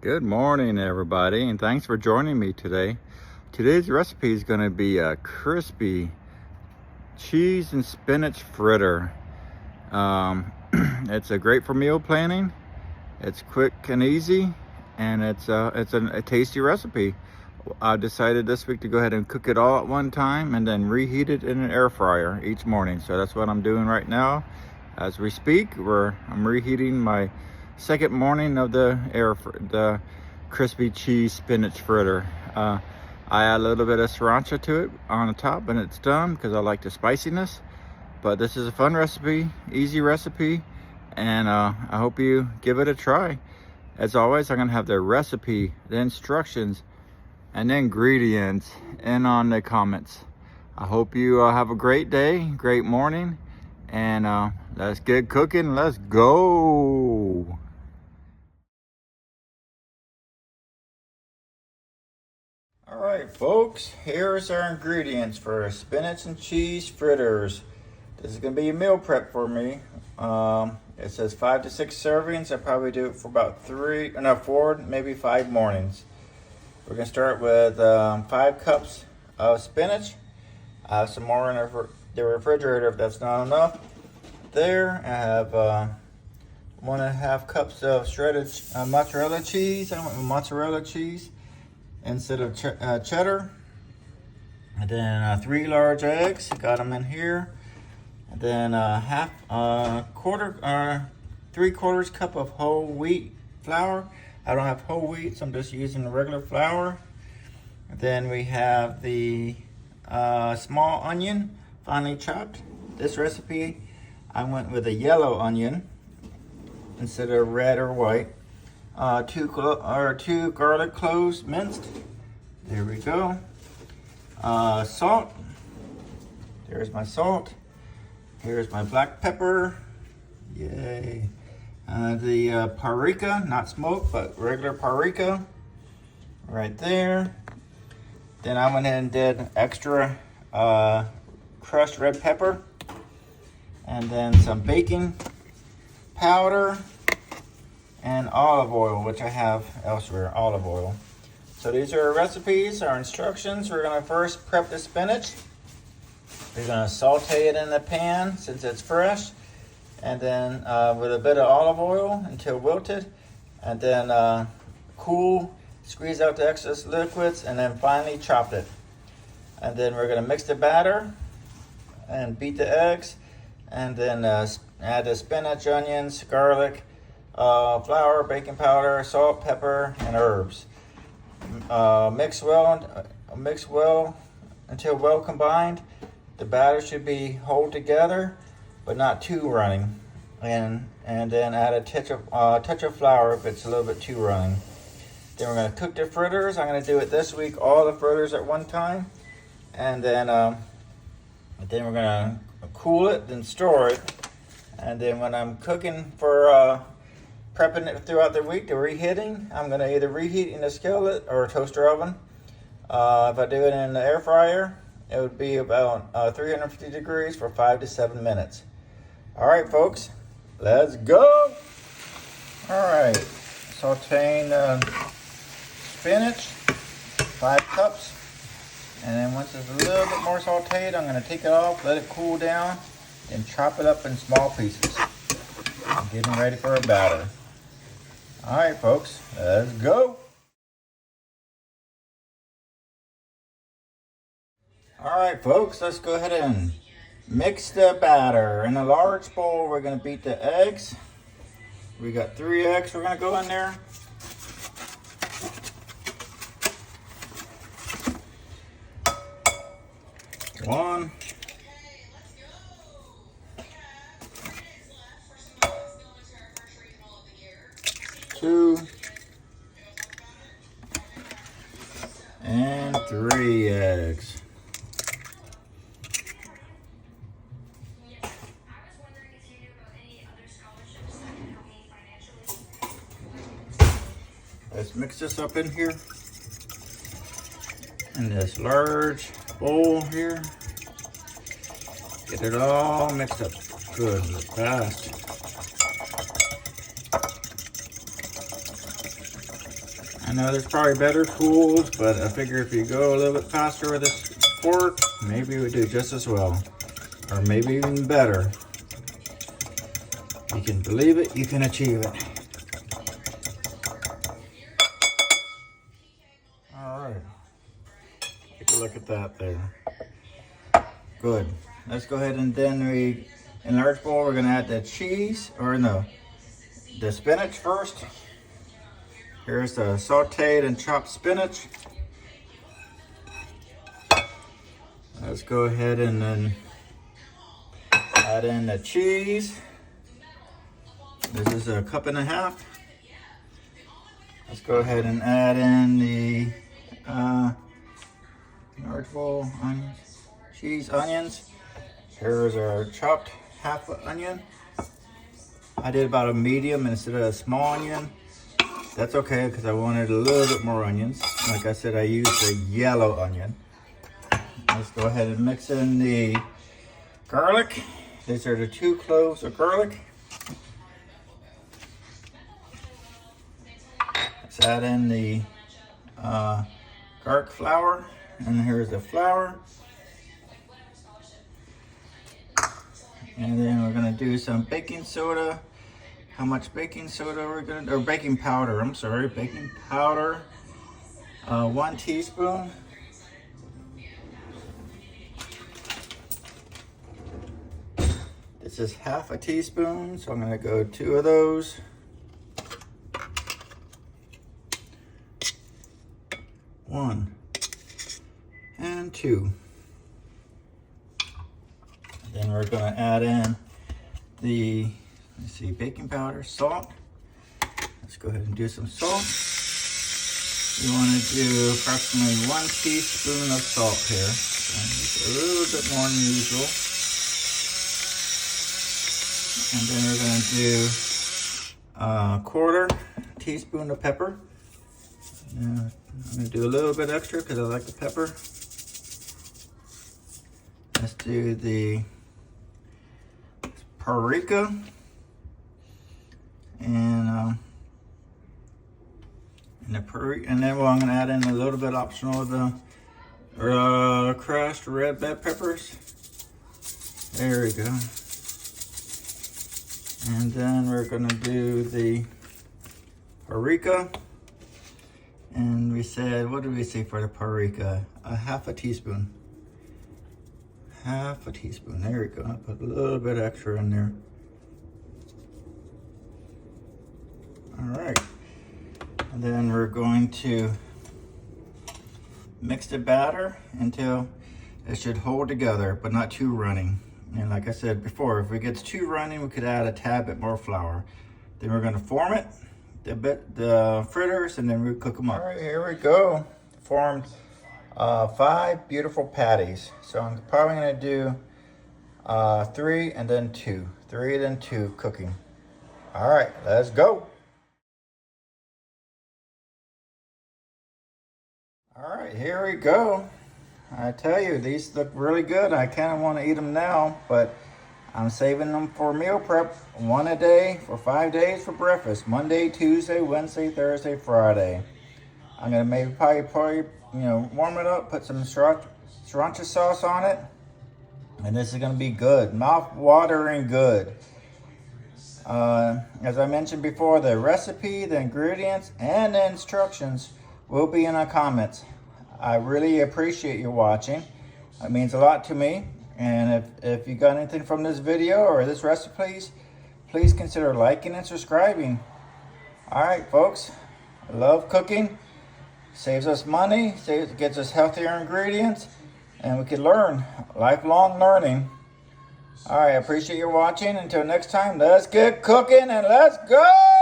Good morning, everybody, and thanks for joining me today. Today's recipe is going to be a crispy cheese and spinach fritter. It's a great for meal planning. It's quick and easy, and it's a tasty recipe. I decided this week to go ahead and cook it all at one time and then reheat it in an air fryer each morning. So that's what I'm doing right now as we speak. I'm reheating my second morning of the crispy cheese spinach fritter. I add a little bit of sriracha to it on the top and it's done because I like the spiciness. But this is a fun recipe, easy recipe, and I hope you give it a try. As always, I'm gonna have the recipe, the instructions, and the ingredients in on the comments. I hope you have a great day, great morning, and let's get cooking. Let's go. All right, folks, here's our ingredients for spinach and cheese fritters. This is gonna be a meal prep for me. It says 5 to 6 servings. I probably do it for about 4, maybe 5 mornings. We're gonna start with 5 cups of spinach. I have some more in the refrigerator if that's not enough. There, I have 1.5 cups of shredded mozzarella cheese. I want mozzarella cheese instead of cheddar. And then 3 large eggs, got them in here. And then 3/4 cup of whole wheat flour. I don't have whole wheat, so I'm just using the regular flour. And then we have the small onion, finely chopped. This recipe, I went with a yellow onion instead of red or white. 2 garlic cloves minced. There we go. Salt. There's my salt. Here's my black pepper. Yay. The paprika, not smoked, but regular paprika. Right there. Then I went ahead and did extra crushed red pepper. And then some baking powder. And olive oil, which I have elsewhere, olive oil. So these are our recipes, our instructions. We're gonna first prep the spinach. We're gonna saute it in the pan since it's fresh. And then with a bit of olive oil until wilted. And then cool, squeeze out the excess liquids, and then finally chop it. And then we're gonna mix the batter and beat the eggs. And then add the spinach, onions, garlic, flour, baking powder, salt, pepper, and herbs. Mix well until well combined. The batter should be hold together, but not too running. And then add a touch of flour if it's a little bit too running. Then we're gonna cook the fritters. I'm gonna do it this week, all the fritters at one time, and then we're gonna cool it, then store it, and then when I'm cooking for prepping it throughout the week, the reheating, I'm gonna either reheat in a skillet or a toaster oven. If I do it in the air fryer, it would be about 350 degrees for 5 to 7 minutes. All right, folks, let's go. All right, sauteing spinach, 5 cups. And then once it's a little bit more sauteed, I'm gonna take it off, let it cool down, and chop it up in small pieces. I'm getting ready for a batter. All right, folks, let's go. All right, folks, let's go ahead and mix the batter. In a large bowl, we're gonna beat the eggs. We got 3 eggs we're gonna go in there. One. 2. And 3 eggs. Let's mix this up in here in this large bowl here. Get it all mixed up good and fast. I know there's probably better tools, but I figure if you go a little bit faster with this fork, maybe we do just as well. Or maybe even better. You can believe it, you can achieve it. All right. Take a look at that there. Good. Let's go ahead and then in a large bowl, we're gonna add the cheese, or no, the spinach first. Here's the sauteed and chopped spinach. Let's go ahead and then add in the cheese. This is a 1.5 cups. Let's go ahead and add in the large bowl onions, cheese, onions. Here's our chopped half onion. I did about a medium instead of a small onion. That's okay because I wanted a little bit more onions. Like I said, I used a yellow onion. Let's go ahead and mix in the garlic. These are the 2 cloves of garlic. Let's add in the garlic flour. And here's the flour. And then we're gonna do some baking soda. How much baking soda we're gonna do? Or baking powder, I'm sorry, baking powder. 1 teaspoon. This is half a teaspoon, so I'm gonna go 2 of those. One and 2. Then we're going to add in the, let's see, baking powder, salt. Let's go ahead and do some salt. You want to do approximately 1 teaspoon of salt here. So a little bit more than usual. And then we're going to do a 1/4 teaspoon of pepper. I'm going to do a little bit extra because I like the pepper. Let's do the paprika, and then I'm going to add in a little bit optional of the crushed red bell peppers. There we go. And then we're going to do the paprika. And we said, what did we say for the paprika? A 1/2 teaspoon. 1/2 teaspoon. There we go. I put a little bit extra in there. All right. And then we're going to mix the batter until it should hold together, but not too running. And like I said before, if it gets too running, we could add a tad bit more flour. Then we're going to form it, the fritters, and then we cook them up. All right, here we go. Formed 5 beautiful patties. So I'm probably going to do 3 and then 2. 3 and then 2 cooking. All right, let's go. All right, here we go. I tell you, these look really good. I kind of want to eat them now, but I'm saving them for meal prep. 1 a day for 5 days for breakfast. Monday, Tuesday, Wednesday, Thursday, Friday. I'm gonna maybe probably warm it up, put some sriracha sauce on it, and this is gonna be good, mouth-watering good. As I mentioned before, the recipe, the ingredients, and the instructions will be in the comments. I really appreciate you watching. It means a lot to me. And if you got anything from this video or this recipe, please consider liking and subscribing. All right, folks. I love cooking. Saves us money, gets us healthier ingredients, and we can learn, lifelong learning. All right, I appreciate you watching. Until next time, let's get cooking and let's go!